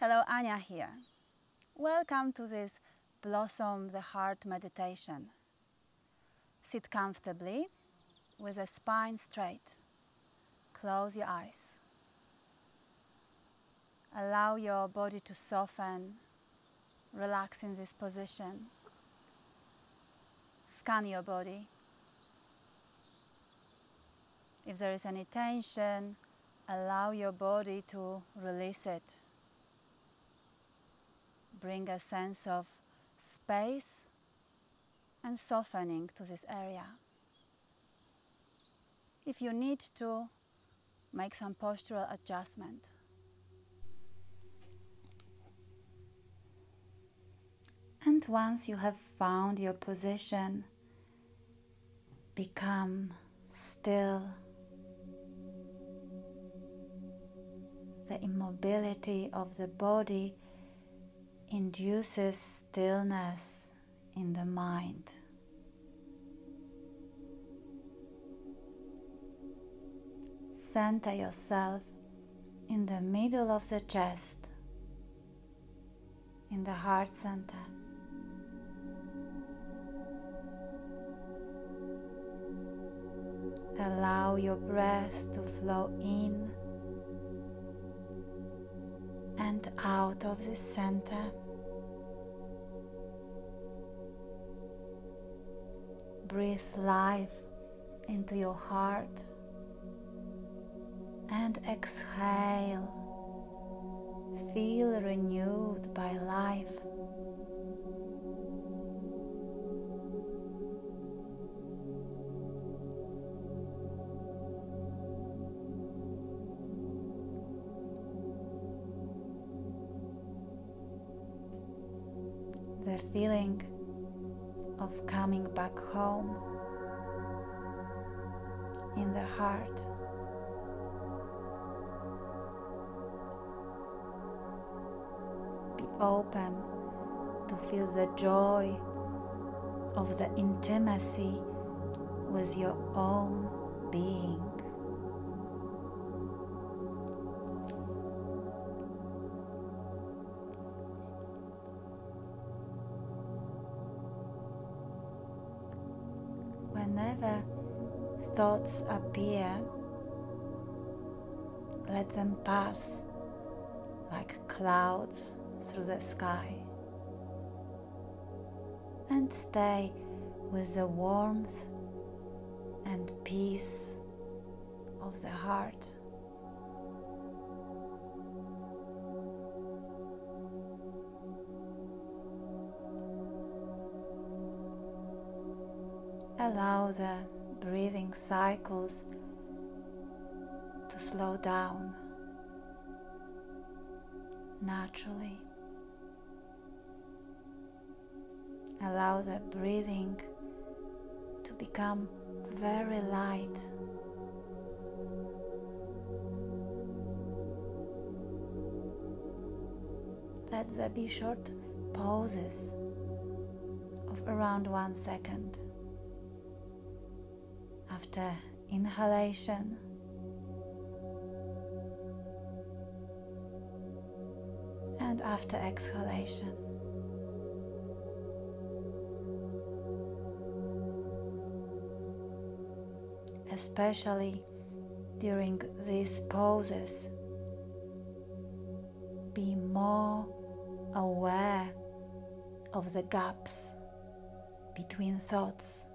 Hello, Ania here. Welcome to this Blossom the Heart meditation. Sit comfortably with the spine straight. Close your eyes. Allow your body to soften. Relax in this position. Scan your body. If there is any tension, allow your body to release it. Bring a sense of space and softening to this area. If you need to, make some postural adjustment. And once you have found your position, become still. The immobility of the body induces stillness in the mind. Center yourself in the middle of the chest, in the heart center. Allow your breath to flow in and out of this center. Breathe life into your heart and exhale. Feel renewed by life. The feeling of coming back home in the heart. Be open to feel the joy of the intimacy with your own being. Whenever thoughts appear, let them pass like clouds through the sky, and stay with the warmth and peace of the heart. Allow the breathing cycles to slow down naturally. Allow the breathing to become very light. Let there be short pauses of around 1 second. After inhalation and after exhalation. Especially during these pauses, be more aware of the gaps between thoughts,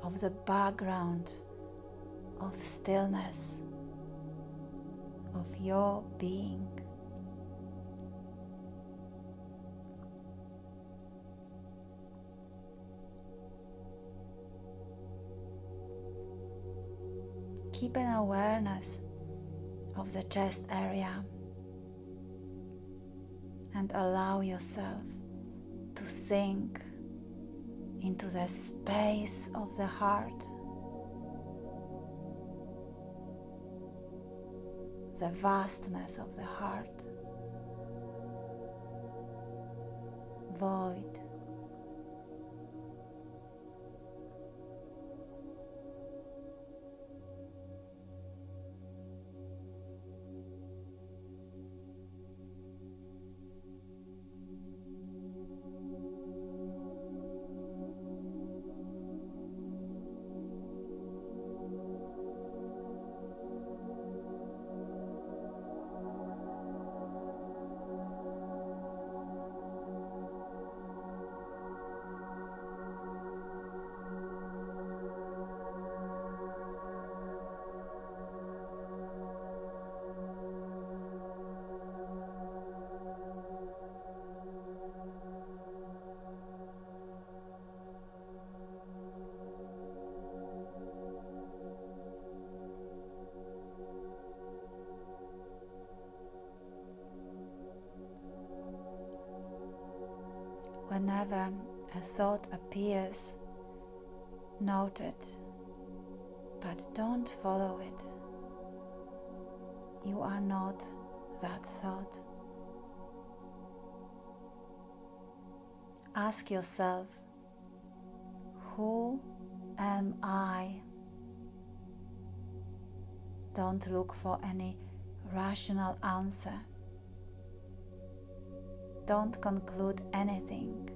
of the background of stillness of your being. Keep an awareness of the chest area and allow yourself to sink into the space of the heart, the vastness of the heart, void. whenever a thought appears, note it, but don't follow it. You are not that thought. Ask yourself, who am I? Don't look for any rational answer. Don't conclude anything.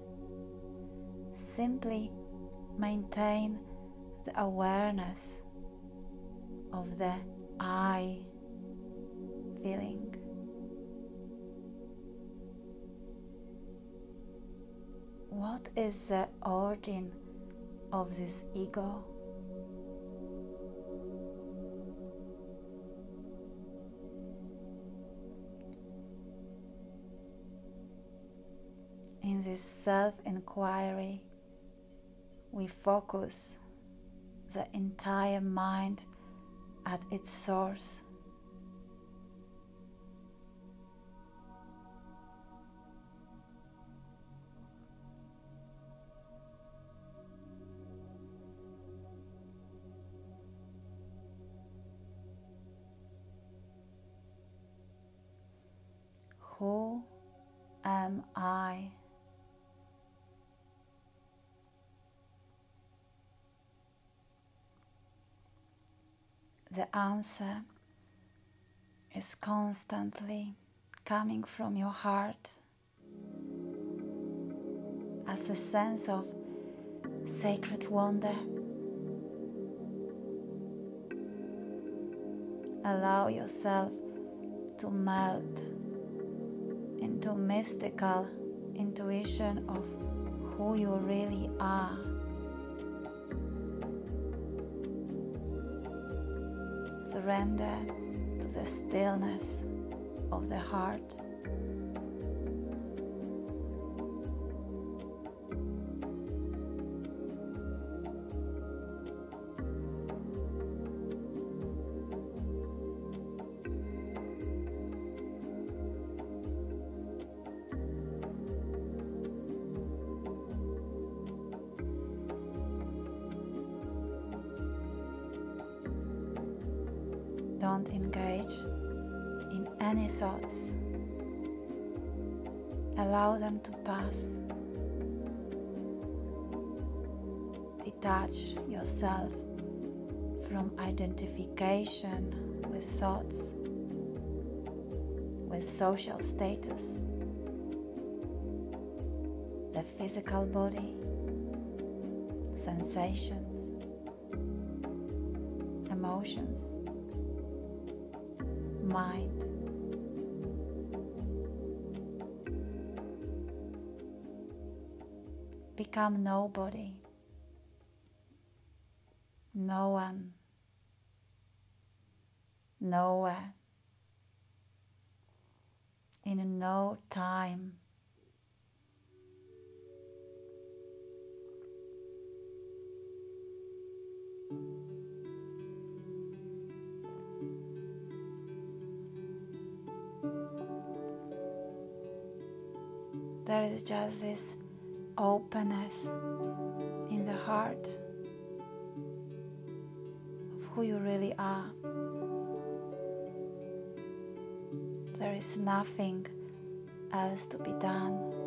Simply maintain the awareness of the I feeling. What is the origin of this ego? In this self-enquiry, we focus the entire mind at its source. Who am I? The answer is constantly coming from your heart as a sense of sacred wonder. Allow yourself to melt into mystical intuition of who you really are. Surrender to the stillness of the heart. Don't engage in any thoughts. Allow them to pass. Detach yourself from identification with thoughts, with social status, the physical body, sensations, emotions, mind. Become nobody, no one, nowhere, in no time. There is just this openness in the heart of who you really are. There is nothing else to be done.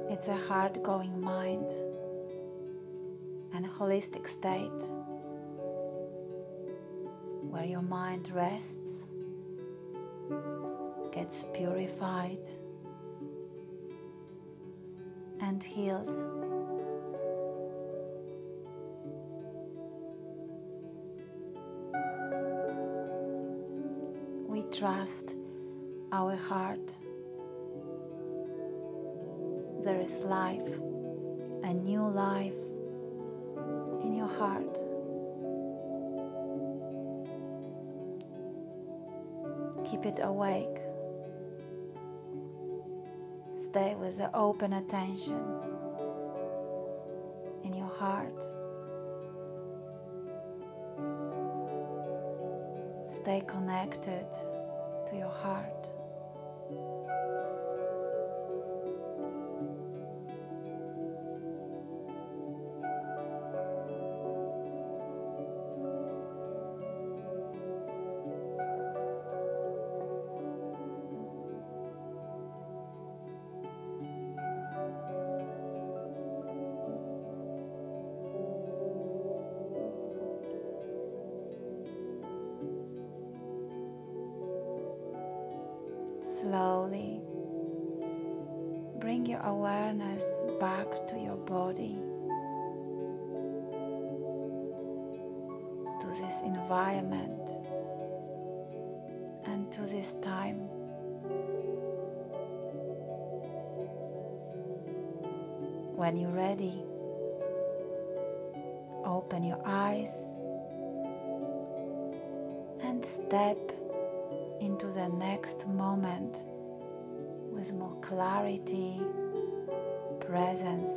It's a hard-going mind, an holistic state where your mind rests, gets purified and healed. We trust our heart. There is life, a new life in your heart. Keep it awake. stay with the open attention in your heart. Stay connected to your heart. Slowly bring your awareness back to your body, to this environment and to this time. When you're ready, open your eyes and step into the next moment with more clarity, presence,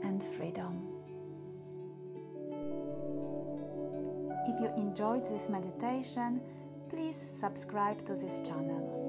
and freedom. If you enjoyed this meditation, please subscribe to this channel.